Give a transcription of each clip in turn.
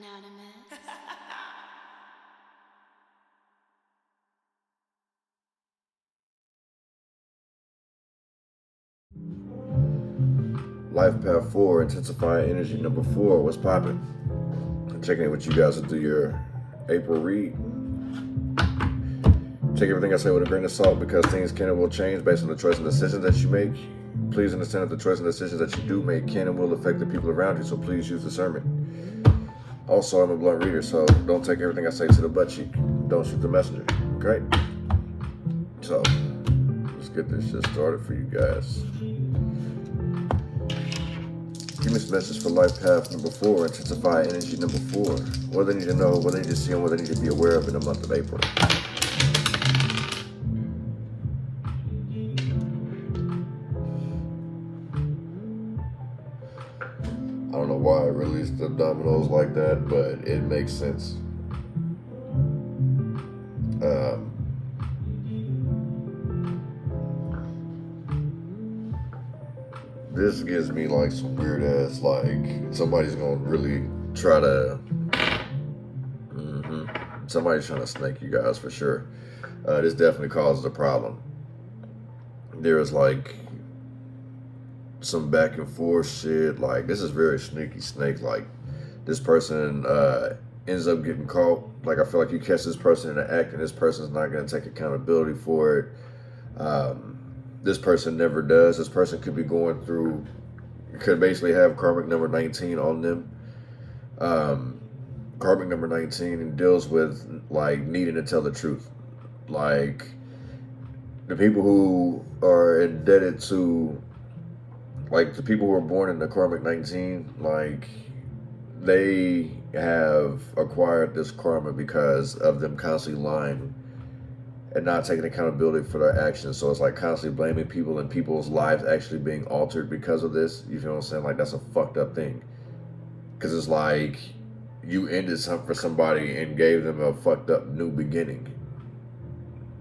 Anonymous. Life path 4, intensifying energy. Number 4, what's popping? I'm checking in with you guys to do your April read. Take everything I say with a grain of salt because things can and will change based on the choice and decisions that you make. Please understand that the choice and decisions that you do make can and will affect the people around you, so please use discernment. Also, I'm a blunt reader, so don't take everything I say to the butt cheek. Don't shoot the messenger, okay? So, let's get this shit started for you guys. Give me some message for life path number 4, intensify energy number 4. What they need to know, what they need to see, and what they need to be aware of in the month of April. I don't know why I released the dominoes like that, but it makes sense. This gives me like some weird ass, like somebody's gonna really try to, somebody's trying to snake you guys for sure. This definitely causes a problem. There's like some back and forth shit. Like this is very sneaky snake. Like this person ends up getting caught. Like I feel like you catch this person in an act and this person's not gonna take accountability for it. This person never does. This person could be going through, could basically have karmic number 19 on them. Karmic number 19 deals with like needing to tell the truth. Like the people who are indebted to, like the people who are born in the karmic 19, like they have acquired this karma because of them constantly lying and not taking accountability for their actions. So it's like constantly blaming people and people's lives actually being altered because of this. You feel what I'm saying? Like that's a fucked up thing. Because it's like you ended something for somebody and gave them a fucked up new beginning.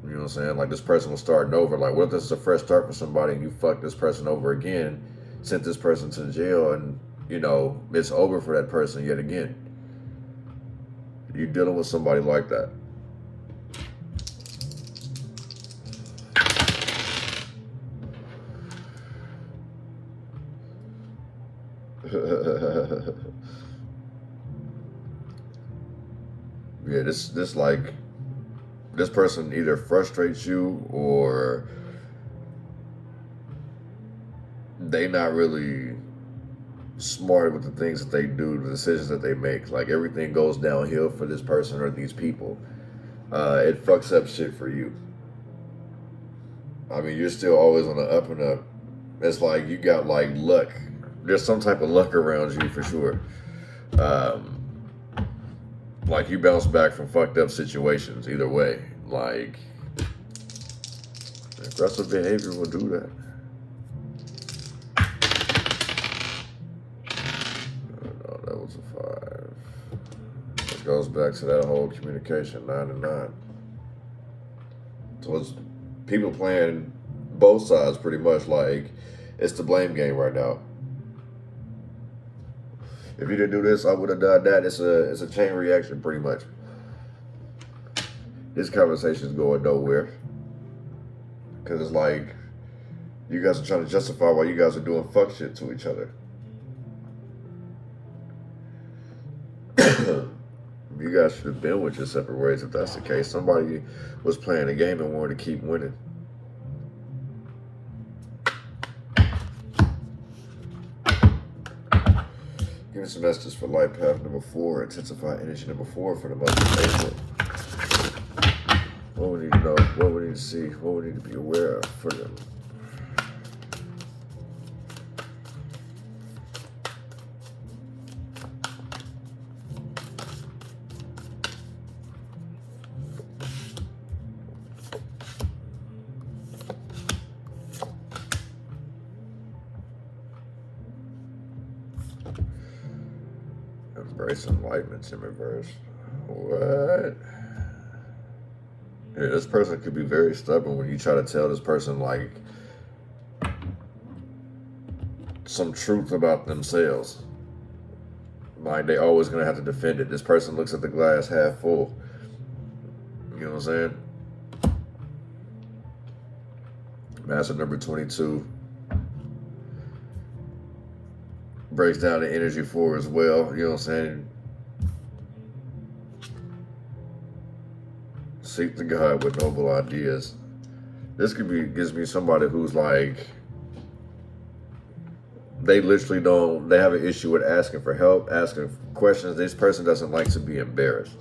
You know what I'm saying? Like this person was starting over. Like what if this is a fresh start for somebody and you fucked this person over again, sent this person to jail, and you know, it's over for that person yet again. You're dealing with somebody like that. Yeah, this like this person either frustrates you or they not really smart with the things that they do, the decisions that they make. Like everything goes downhill for this person or these people. It fucks up shit for you. I mean, you're still always on the up and up. It's like you got like luck. There's some type of luck around you for sure. Like you bounce back from fucked up situations either way. Like aggressive behavior will do that. Oh, that was a 5. It goes back to that whole communication, 9 and 9. So it's people playing both sides pretty much. Like it's the blame game right now. If you didn't do this, I would have done that. It's a chain reaction pretty much. This conversation is going nowhere. Because it's like, you guys are trying to justify why you guys are doing fuck shit to each other. You guys should have been with your separate ways if that's the case. Somebody was playing a game and wanted to keep winning. Give me some messages for life path number 4, intensify energy number 4 for the month of April. What we need to know, what we need to see, what we need to be aware of for them. Embrace enlightenment in reverse. What? Yeah, this person could be very stubborn when you try to tell this person like some truth about themselves. Like, they always gonna have to defend it. This person looks at the glass half full. You know what I'm saying? Master number 22 breaks down the energy for as well. You know what I'm saying? Seek the God with noble ideas. This gives me somebody who's like, they literally don't, they have an issue with asking for help, asking questions. This person doesn't like to be embarrassed.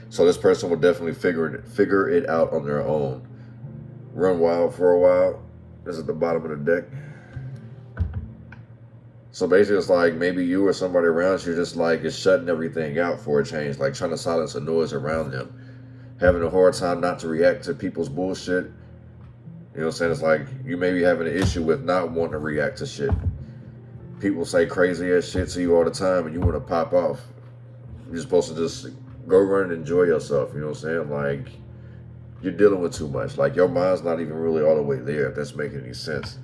So this person will definitely figure it out on their own. Run wild for a while. This is at the bottom of the deck. So basically it's like maybe you or somebody around you just like is shutting everything out for a change, like trying to silence the noise around them. Having a hard time not to react to people's bullshit. You know what I'm saying? It's like you may be having an issue with not wanting to react to shit. People say crazy ass shit to you all the time and you want to pop off. You're supposed to just go run and enjoy yourself. You know what I'm saying? Like, you're dealing with too much. Like, your mind's not even really all the way there, if that's making any sense.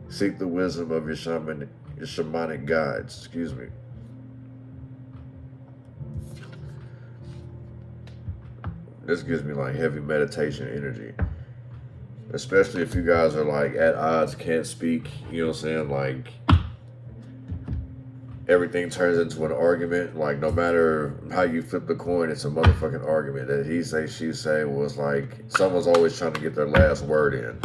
Seek the wisdom of your shamanic guides. Excuse me. This gives me like heavy meditation energy. Especially if you guys are like at odds, can't speak, you know what I'm saying? Like, everything turns into an argument. Like, no matter how you flip the coin, it's a motherfucking argument. That he say, she say was like, someone's always trying to get their last word in.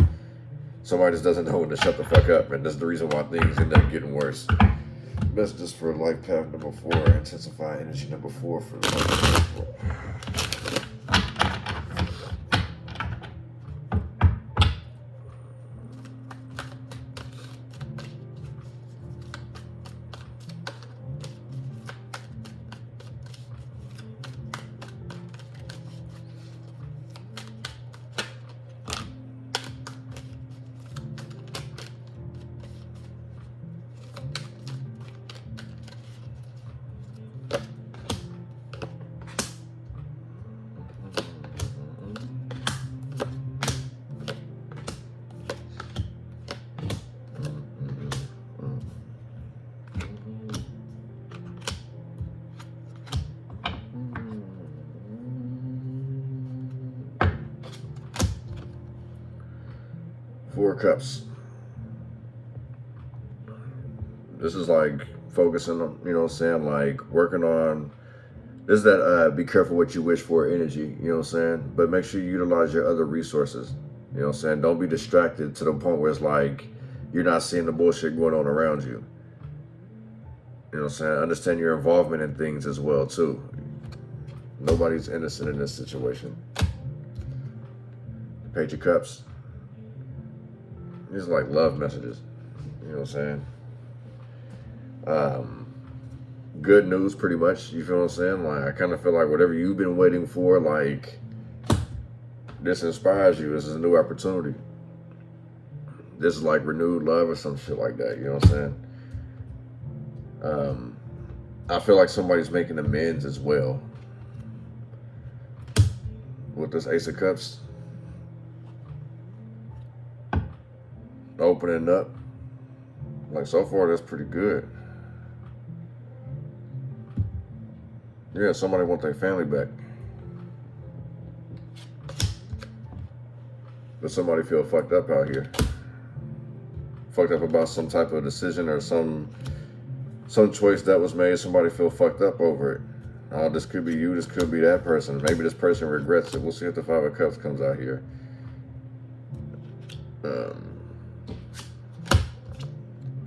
Somebody just doesn't know when to shut the fuck up, and that's the reason why things end up getting worse. Messages for life path number 4, intensify energy number 4 for life path number 4. 4 cups. This is like focusing on, you know what I'm saying, like working on, this is that be careful what you wish for energy, you know what I'm saying? But make sure you utilize your other resources, you know what I'm saying? Don't be distracted to the point where it's like you're not seeing the bullshit going on around you. You know what I'm saying? Understand your involvement in things as well too. Nobody's innocent in this situation. Page of Cups. These are like love messages. You know what I'm saying? Good news, pretty much. You feel what I'm saying? Like, I kind of feel like whatever you've been waiting for, like, this inspires you. This is a new opportunity. This is like renewed love or some shit like that. You know what I'm saying? I feel like somebody's making amends as well. With this Ace of Cups. Opening up. Like, so far, that's pretty good. Yeah, somebody want their family back. But somebody feel fucked up out here. Fucked up about some type of decision or some choice that was made. Somebody feel fucked up over it. Oh, this could be you, this could be that person. Maybe this person regrets it. We'll see if the 5 of Cups comes out here.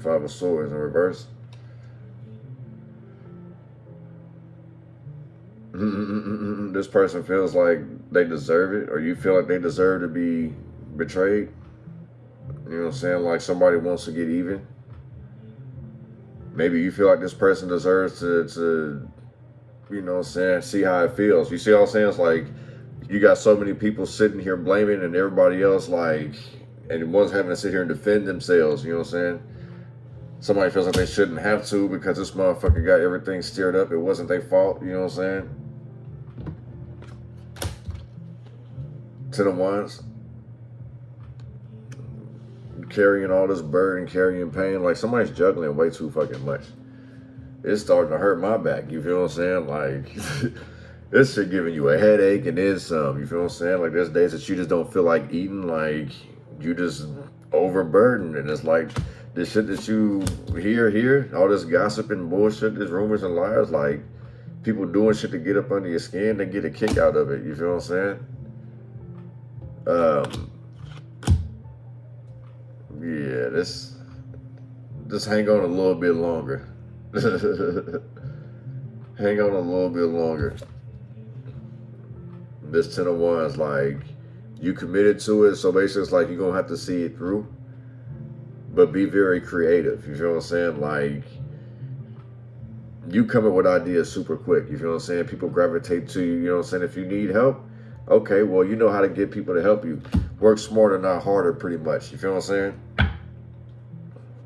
5 of Swords in reverse. This person feels like they deserve it, or you feel like they deserve to be betrayed. You know what I'm saying? Like somebody wants to get even. Maybe you feel like this person deserves to you know what I'm saying, see how it feels. You see what I'm saying? It's like you got so many people sitting here blaming and everybody else like, and one's having to sit here and defend themselves, you know what I'm saying? Somebody feels like they shouldn't have to because this motherfucker got everything stirred up. It wasn't their fault, you know what I'm saying? 10 of Wands. Carrying all this burden, carrying pain. Like somebody's juggling way too fucking much. it's starting to hurt my back. You feel what I'm saying? Like, this shit giving you a headache and then some. You feel what I'm saying? Like, there's days that you just don't feel like eating. Like, you just overburdened. And it's like, this shit that you hear, all this gossip and bullshit, this rumors and lies, like, people doing shit to get up under your skin, they get a kick out of it. You feel what I'm saying? Yeah, just hang on a little bit longer. Hang on a little bit longer. This 10 of Wands, like, you committed to it, so basically it's like you're going to have to see it through. But be very creative, you feel what I'm saying? Like, you come up with ideas super quick, you feel what I'm saying? People gravitate to you, you know what I'm saying? If you need help, okay, well, you know how to get people to help you. Work smarter, not harder, pretty much, you feel what I'm saying?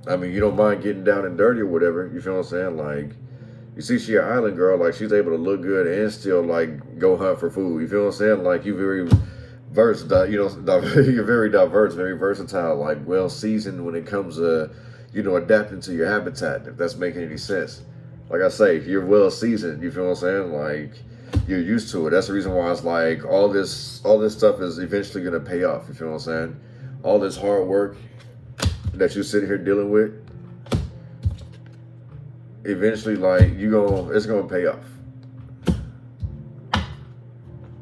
I mean, you don't mind getting down and dirty or whatever, you feel what I'm saying? Like, you see, she an island girl, like, she's able to look good and still, like, go hunt for food, you feel what I'm saying? Like, you very versatile, you know, you're very diverse, very versatile, like, well-seasoned when it comes to, you know, adapting to your habitat, if that's making any sense. Like I say, you're well-seasoned, you feel what I'm saying? Like, you're used to it. That's the reason why it's like, all this stuff is eventually going to pay off, you feel what I'm saying? All this hard work that you sit here dealing with, eventually, like, it's gonna pay off.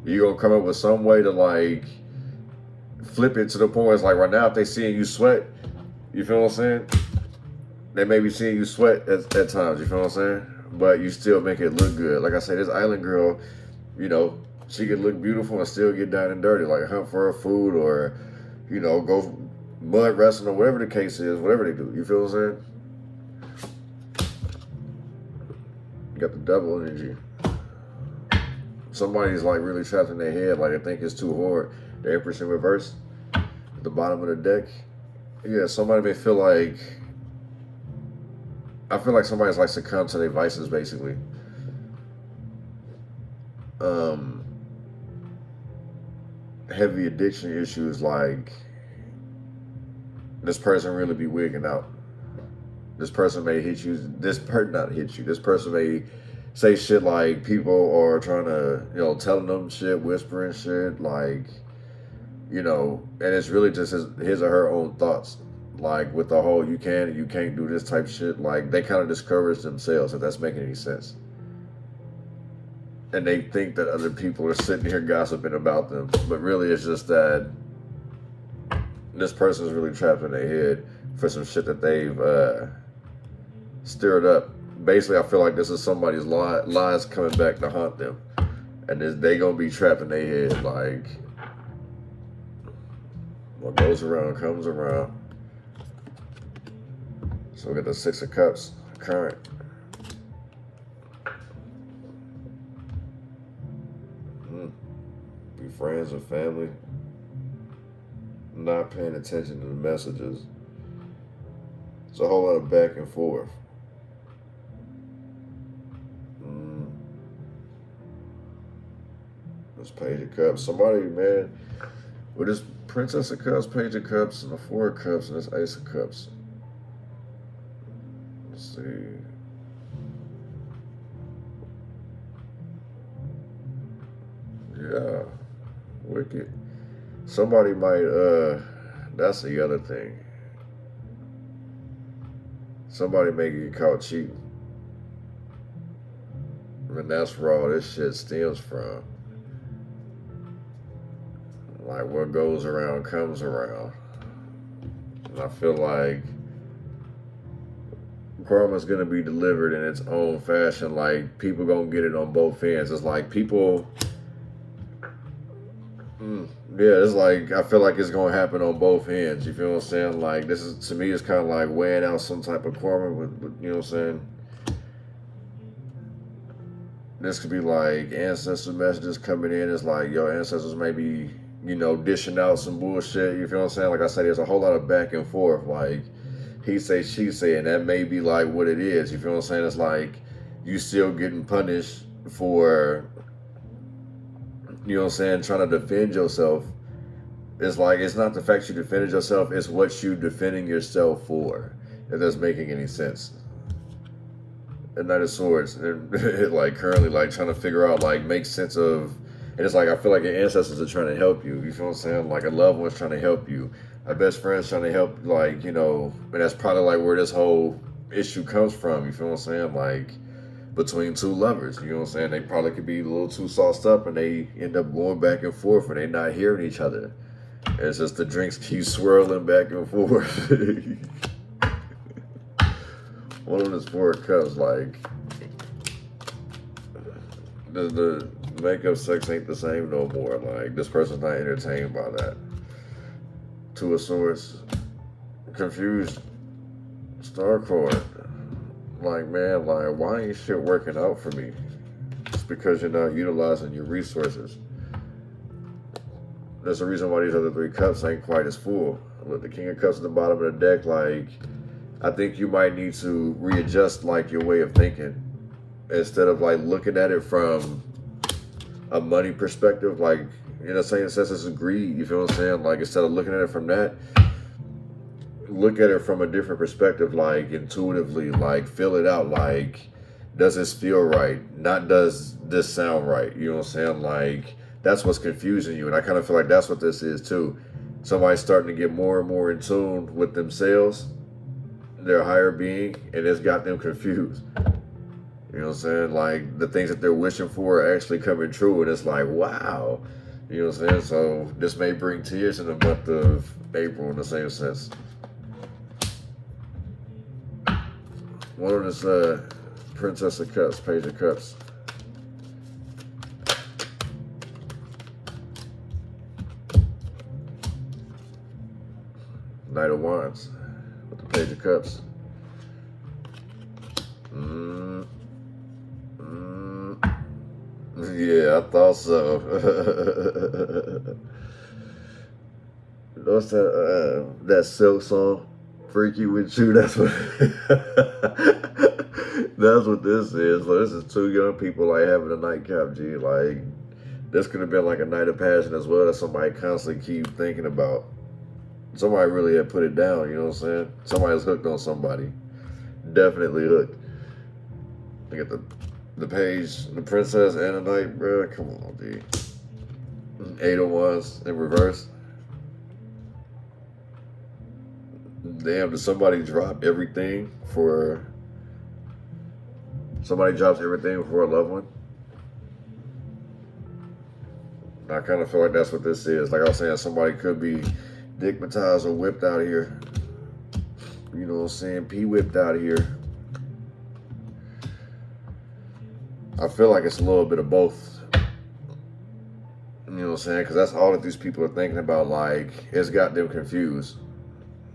You're gonna come up with some way to, like, flip it to the point where it's like, right now, if they seeing you sweat, you feel what I'm saying? They may be seeing you sweat at times, you feel what I'm saying? But you still make it look good. Like I say, this island girl, you know, she could look beautiful and still get down and dirty, like hunt for her food or, you know, go mud wrestling or whatever the case is, whatever they do. You feel what I'm saying? You got the devil energy. Somebody's like really trapped in their head, like they think it's too hard. The Empress in reverse at the bottom of the deck. Yeah, somebody may feel like, I feel like somebody's like succumbed to their vices, basically. Heavy addiction issues, like, this person really be wigging out. This person may hit you, this person may say shit like people are trying to, you know, telling them shit, whispering shit, like, you know, and it's really just his or her own thoughts. Like, with the whole you can't do this type shit, like, they kind of discourage themselves, if that's making any sense. And they think that other people are sitting here gossiping about them. But really, it's just that this person is really trapped in their head for some shit that they've stirred up. Basically, I feel like this is somebody's lies coming back to haunt them. And they going to be trapped in their head. Like, what goes around comes around. So we got the Six of Cups, current. Be friends and family. Not paying attention to the messages. It's a whole lot of back and forth. This Page of Cups. Somebody, man, with this Princess of Cups, Page of Cups, and the Four of Cups, and this Ace of Cups. Let's see. Yeah. Wicked. Somebody might, that's the other thing. Somebody may get caught cheating. And that's where all this shit stems from. Like, what goes around comes around. And I feel like karma's gonna be delivered in its own fashion. Like, people gonna get it on both ends. It's like people, yeah, it's like, I feel like it's gonna happen on both ends. You feel what I'm saying? Like, this is, to me, it's kind of like weighing out some type of karma with, you know what I'm saying? This could be like ancestor messages coming in. It's like your ancestors may be, you know, dishing out some bullshit. You feel what I'm saying? Like I said, there's a whole lot of back and forth. Like, he say, she say, and that may be like what it is. You feel what I'm saying? It's like you still getting punished for, you know what I'm saying, trying to defend yourself. It's like, it's not the fact you defended yourself, it's what you defending yourself for, if that's making any sense. and Knight of Swords, and like currently like trying to figure out like make sense of, and it's like I feel like your ancestors are trying to help you. You feel what I'm saying? Like a loved one's trying to help you, a best friend's trying to help. Like, you know, and that's probably like where this whole issue comes from. You feel what I'm saying? Like between two lovers, you know what I'm saying? They probably could be a little too sauced up, and they end up going back and forth, and they not hearing each other. And it's just the drinks keep swirling back and forth. One of this 4 of Cups, like the makeup sex ain't the same no more. Like this person's not entertained by that. 2 of Swords, confused star card. Like, man, like why ain't shit working out for me? It's because you're not utilizing your resources. There's a reason why these other 3 cups ain't quite as full. Look, the King of Cups at the bottom of the deck, like I think you might need to readjust like your way of thinking. Instead of like looking at it from a money perspective, like in a same sense this is greed, you feel what I'm saying? Like instead of looking at it from that, look at it from a different perspective, like intuitively, like feel it out, like does this feel right? Not does this sound right? You know what I'm saying? Like that's what's confusing you, and I kind of feel like that's what this is too. Somebody's starting to get more and more in tune with themselves, their higher being, and it's got them confused. You know what I'm saying? Like the things that they're wishing for are actually coming true, and it's like, wow. You know what I'm saying? So this may bring tears in the month of April in the same sense. One of this Princess of Cups, Page of Cups. Knight of Wands with the Page of Cups. Yeah, I thought so. What's that Silk song? Freaky with You. That's what. That's what this is. So this is 2 young people like having a nightcap. G. Like this could have been like a night of passion as well that somebody constantly keep thinking about. Somebody really had put it down. You know what I'm saying? Somebody's hooked on somebody. Definitely hooked. Look at the page, the princess and the knight, bro. Come on, dude. 8 of Wands in reverse. Damn, did somebody drop everything for... Somebody drops everything for a loved one? I kind of feel like that's what this is. Like I was saying, somebody could be digmatized or whipped out of here. You know what I'm saying? P-whipped out of here. I feel like it's a little bit of both. You know what I'm saying? Because that's all that these people are thinking about. Like, it's got them confused.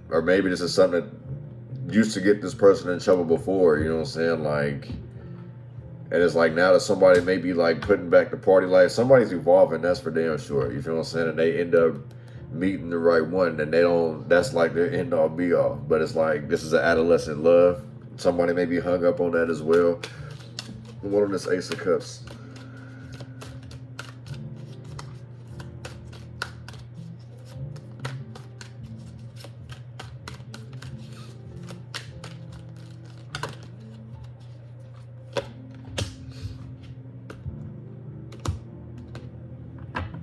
Or maybe this is something that used to get this person in trouble before. You know what I'm saying? Like, and it's like now that somebody may be like putting back the party life, somebody's evolving, that's for damn sure. You feel what I'm saying? And they end up meeting the right one, and they don't, that's like their end all be all. But it's like, this is an adolescent love. Somebody may be hung up on that as well. One of this Ace of Cups.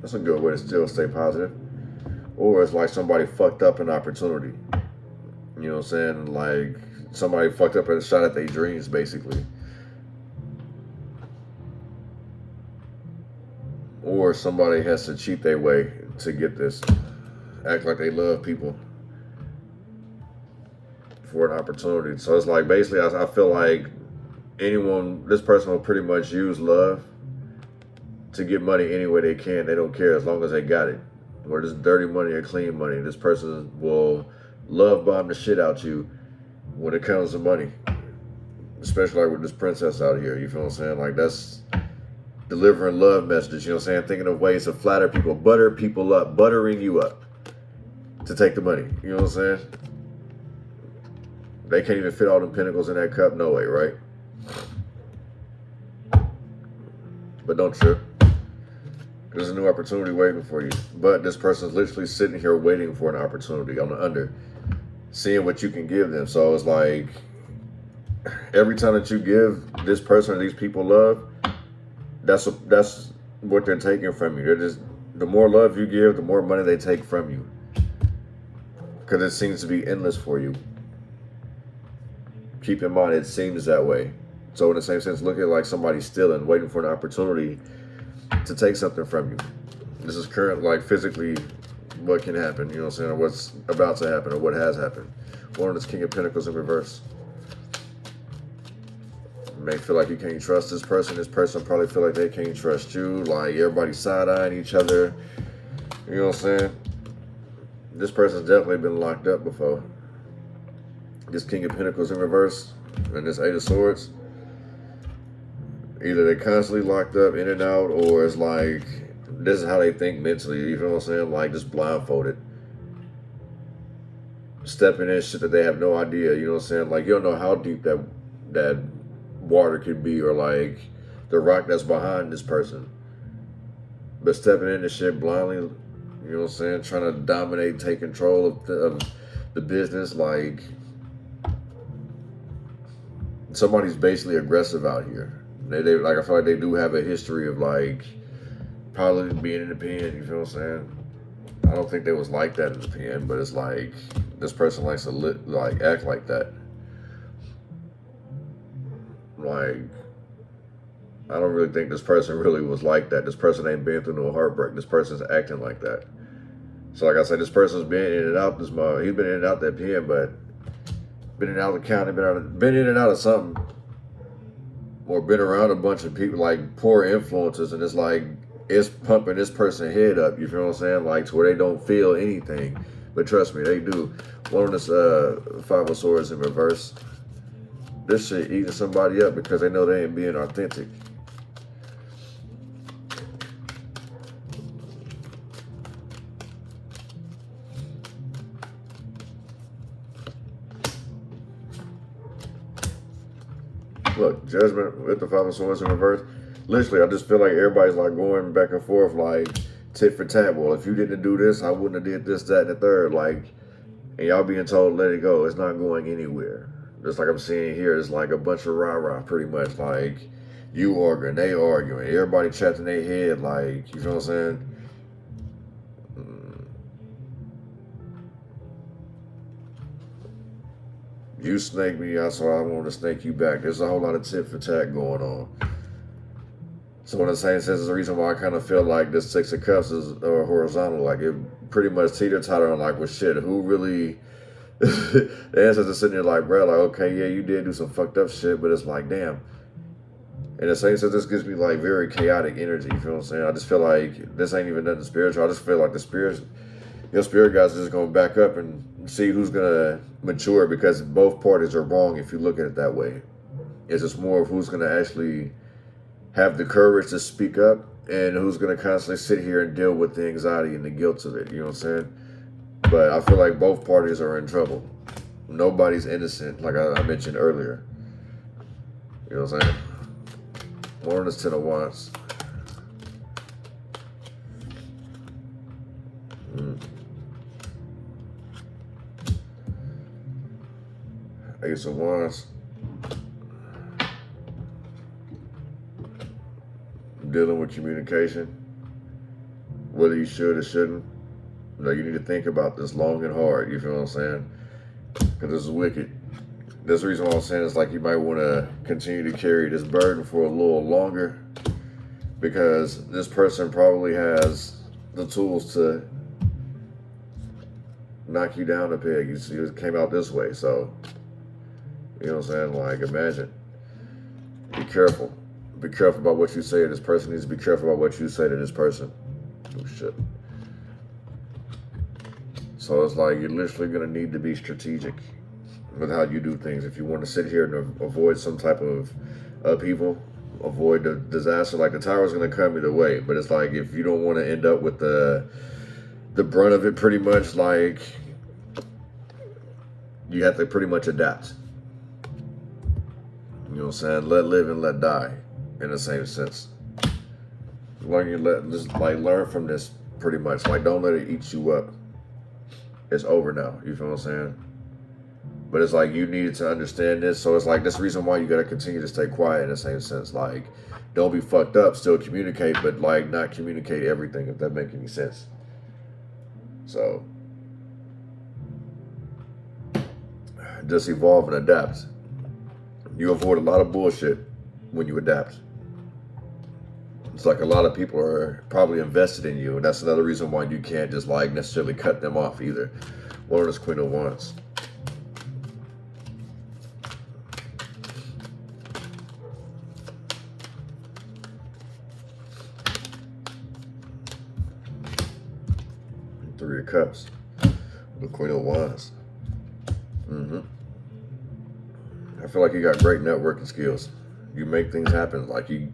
That's a good way to still stay positive. Or it's like somebody fucked up an opportunity. You know what I'm saying? Like somebody fucked up and shot at their dreams, basically. Or somebody has to cheat their way to get this. Act like they love people for an opportunity. So it's like basically I feel like this person will pretty much use love to get money any way they can. They don't care as long as they got it. Whether it's dirty money or clean money. This person will love bomb the shit out you when it comes to money. Especially like with this princess out here. You feel what I'm saying? Like that's delivering love messages, you know what I'm saying? Thinking of ways to flatter people, butter people up, buttering you up to take the money. You know what I'm saying? They can't even fit all them pentacles in that cup. No way, right? But don't trip. There's a new opportunity waiting for you. But this person's literally sitting here waiting for an opportunity on the under. Seeing what you can give them. So it's like, every time that you give this person or these people love, that's what they're taking from you. They're just, the more love you give, the more money they take from you. Because it seems to be endless for you. Keep in mind, it seems that way. So in the same sense, look at like somebody stealing, waiting for an opportunity to take something from you. This is current, like physically, what can happen, you know what I'm saying, or what's about to happen, or what has happened. One of this King of Pentacles in reverse. You may feel like you can't trust this person. This person probably feel like they can't trust you. Like everybody's side-eyeing each other. You know what I'm saying? This person's definitely been locked up before. This King of Pentacles in reverse and this Eight of Swords. Either they're constantly locked up in and out, or it's like this is how they think mentally. You feel what I'm saying? Like just blindfolded, stepping in shit that they have no idea. You know what I'm saying? Like you don't know how deep that water could be, or like the rock that's behind this person. But stepping into shit blindly, you know what I'm saying? Trying to dominate, take control of the business. Like somebody's basically aggressive out here. They like, I feel like they do have a history of like probably being in the pen. You feel what I'm saying? I don't think they was like that in the pen, but it's like this person likes to like act like that. Like I don't really think this person really was like that. This person ain't been through no heartbreak. This person's acting like that. So like I said, this person's been in and out this month. He's been in and out that pen, but been in and out of the county, been in and out of something. Or been around a bunch of people, like poor influences, and it's like, it's pumping this person's head up, you feel what I'm saying? Like to where they don't feel anything. But trust me, they do. One of this Five of Swords in reverse. This shit eating somebody up because they know they ain't being authentic. Look, Judgment with the Five of Swords in reverse. Literally, I just feel like everybody's like going back and forth, like tit for tat. Well, if you didn't do this, I wouldn't have did this, that, and the third. Like, and y'all being told, let it go. It's not going anywhere. Just like I'm seeing here, it's like a bunch of rah-rah, pretty much. Like, you arguing, they arguing. Everybody trapped in their head, like, you feel what I'm saying? You snake me out, so I want to snake you back. There's a whole lot of tit for tat going on. So in the same sense, is the reason why I kind of feel like this Six of Cups is horizontal. Like it pretty much teeter-totter on like, well, shit, who really... the answers are sitting there like, bro, like, okay, yeah, you did do some fucked up shit, but it's like, damn. In the same sense, this gives me like very chaotic energy, you feel what I'm saying? I just feel like this ain't even nothing spiritual. I just feel like the spirits, your spirit guys are just going to back up and see who's going to mature, because both parties are wrong if you look at it that way. It's just more of who's going to actually have the courage to speak up, and who's going to constantly sit here and deal with the anxiety and the guilt of it, you know what I'm saying? But I feel like both parties are in trouble. Nobody's innocent, like I mentioned earlier. You know what I'm saying? More on this Ten of Wands. Ace of Wands. Dealing with communication, whether you should or shouldn't. You know, you need to think about this long and hard, you feel what I'm saying? Because this is wicked. That's the reason why I'm saying it's like you might want to continue to carry this burden for a little longer, because this person probably has the tools to knock you down a peg. You see, it came out this way, so, you know what I'm saying? Like, imagine. Be careful. Be careful about what you say to this person. Needs to be careful about what you say to this person. Oh, shit. So it's like you're literally going to need to be strategic with how you do things. If you want to sit here and avoid some type of upheaval, avoid the disaster, like the tower's going to come either way. But it's like if you don't want to end up with the brunt of it, pretty much, like you have to pretty much adapt. You know what I'm saying? Let live and let die, in the same sense. Learn from this, pretty much. Like, don't let it eat you up. It's over now. You feel what I'm saying? But it's like you needed to understand this. So it's like that's the reason why you got to continue to stay quiet in the same sense. Like, don't be fucked up, still communicate, but like not communicate everything, if that makes any sense. So just evolve and adapt. You avoid a lot of bullshit when you adapt. It's like a lot of people are probably invested in you, and that's another reason why you can't just like necessarily cut them off either. One is Queen of Wands. Three of Cups. The Queen of Wands. I feel like you got great networking skills. You make things happen. Like you,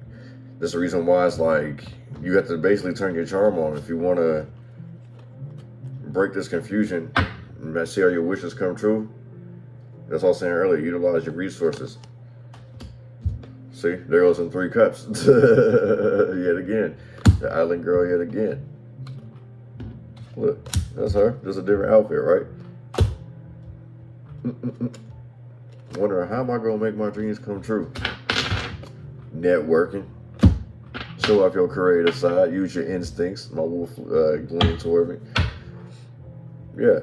that's the reason why it's like you have to basically turn your charm on if you want to break this confusion and see how your wishes come true. That's all I was saying earlier. Utilize your resources. See, there goes some Three Cups. Yet again. The island girl yet again. Look, that's her. Just a different outfit, right? Wondering how am I gonna make my dreams come true? Networking. Show off your creative side. Use your instincts. My wolf leaning toward me. Yeah.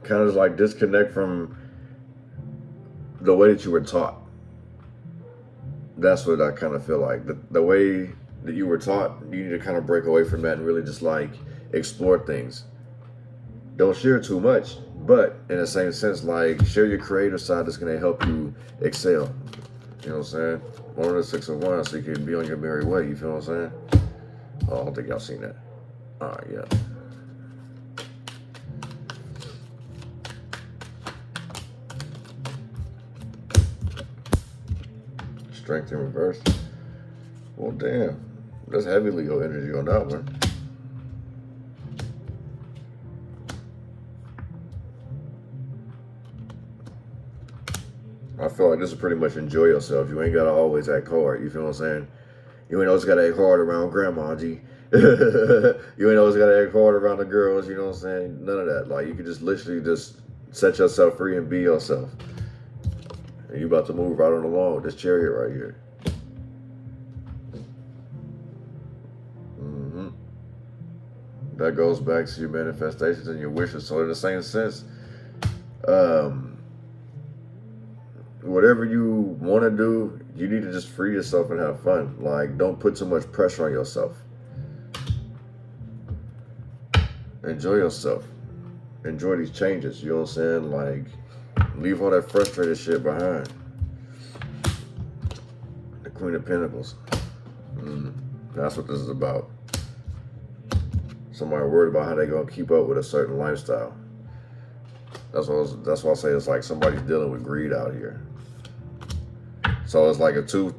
Kind of like disconnect from the way that you were taught. That's what I kind of feel like. The way that you were taught, you need to kind of break away from that and really just like explore things. Don't share too much, but in the same sense, like share your creative side that's going to help you excel. You know what I'm saying? One of the Six of Wands, so you can be on your merry way. You feel what I'm saying? Oh, I don't think y'all seen that. All right, yeah. Strength in reverse. Well, damn. That's heavy Leo energy on that one. I feel like this is pretty much enjoy yourself. You ain't got to always act hard. You feel what I'm saying? You ain't always got to act hard around grandma, G. You ain't always got to act hard around the girls. You know what I'm saying? None of that. Like, you can just literally just set yourself free and be yourself. And you about to move right on along with this chariot right here. That goes back to your manifestations and your wishes. So in the same sense, whatever you want to do, you need to just free yourself and have fun. Like, don't put too much pressure on yourself. Enjoy yourself. Enjoy these changes. You know what I'm saying? Like, leave all that frustrated shit behind. The Queen of Pentacles. That's what this is about. Somebody worried about how they're going to keep up with a certain lifestyle. That's why I say it's like somebody's dealing with greed out here. So it's like two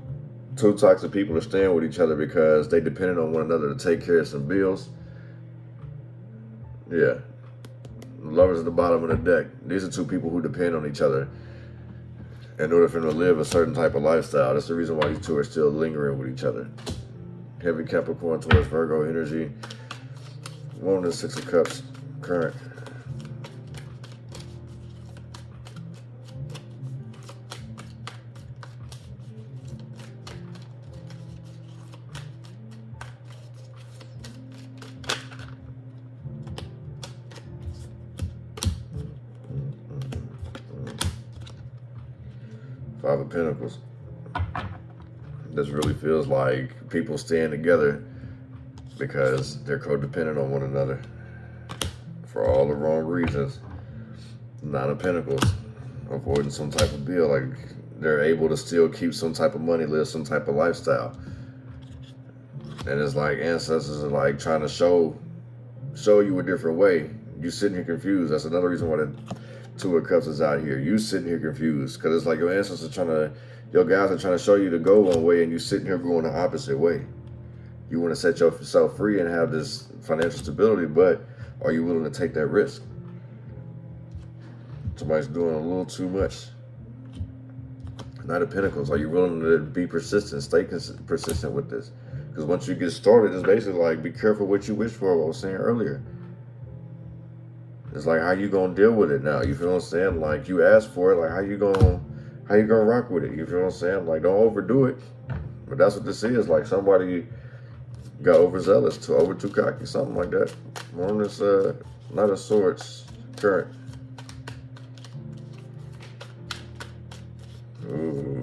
types of people are staying with each other because they depended on one another to take care of some bills. Yeah. Lovers at the bottom of the deck. These are two people who depend on each other in order for them to live a certain type of lifestyle. That's the reason why these two are still lingering with each other. Heavy Capricorn towards Virgo energy. One of the Six of Cups, current. Five of Pentacles. This really feels like people staying together because they're codependent on one another for all the wrong reasons. Nine of Pentacles, avoiding some type of bill, like they're able to still keep some type of money, live some type of lifestyle. And it's like ancestors are like trying to show you a different way. You sitting here confused. That's another reason why the Two of Cups is out here. You sitting here confused because it's like your ancestors your guys are trying to show you to go one way and you sitting here going the opposite way. You want to set yourself free and have this financial stability, but are you willing to take that risk? Somebody's doing a little too much. Knight of Pentacles. Are you willing to be persistent, stay persistent with this? Because once you get started, it's basically like, be careful what you wish for, what I was saying earlier. It's like, how you gonna deal with it now? You feel what I'm saying? Like, you asked for it. Like, how you gonna rock with it? You feel what I'm saying? Like, don't overdo it. But that's what this is. Like, somebody got overzealous, too cocky, something like that. More on this, Knight of Swords current. Ooh.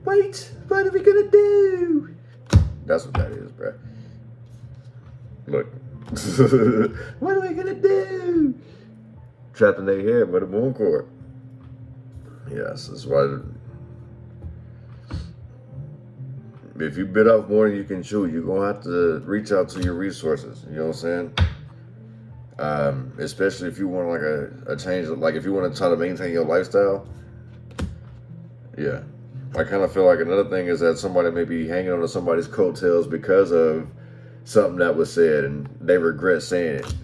Wait, what are we gonna do? That's what that is, bruh. Look. What are we gonna do? Trapped in their head with a moon cord. Yes, that's why. If you bit off more than you can chew, you're gonna have to reach out to your resources. You know what I'm saying? Especially if you want like a change, like if you want to try to maintain your lifestyle. Yeah. I kind of feel like another thing is that somebody may be hanging on to somebody's coattails because of something that was said and they regret saying it.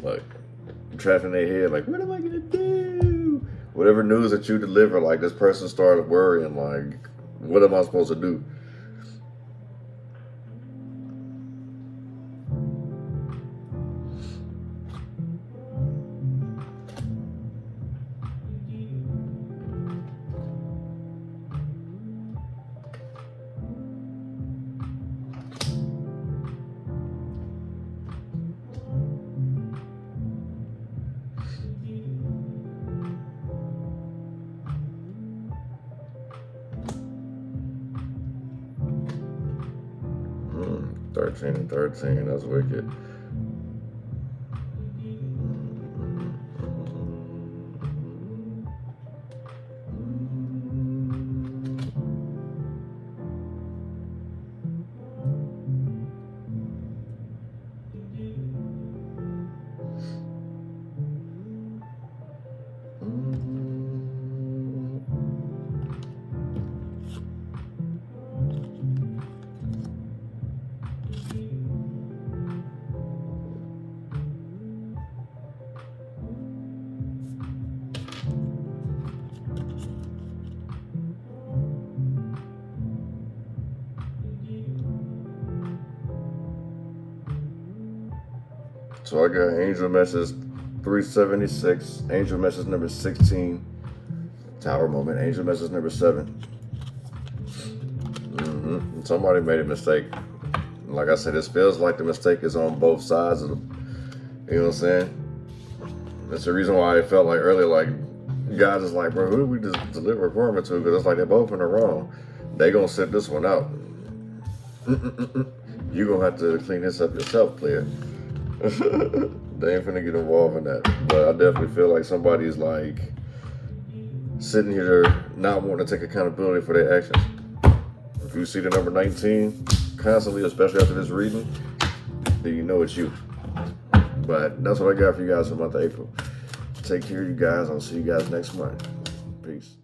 Like, trapped in their head, like, what am I gonna do? Whatever news that you deliver, like, this person started worrying, like, what am I supposed to do? Hmm, 13 and 13, that's wicked. So I got angel message 376, angel message number 16, tower moment, angel message number 7. Somebody made a mistake. Like I said, this feels like the mistake is on both sides of the, you know what I'm saying? That's the reason why I felt like earlier, like, God is like, bro, who did we just deliver a karma to? Because it's like they're both in the wrong. They gonna sit this one out. You gonna have to clean this up yourself, player. They ain't finna get involved in that. But I definitely feel like somebody's like sitting here not wanting to take accountability for their actions. If you see the number 19 constantly, especially after this reading, then you know it's you. But that's what I got for you guys for the month of April. Take care of you guys. I'll see you guys next month. Peace.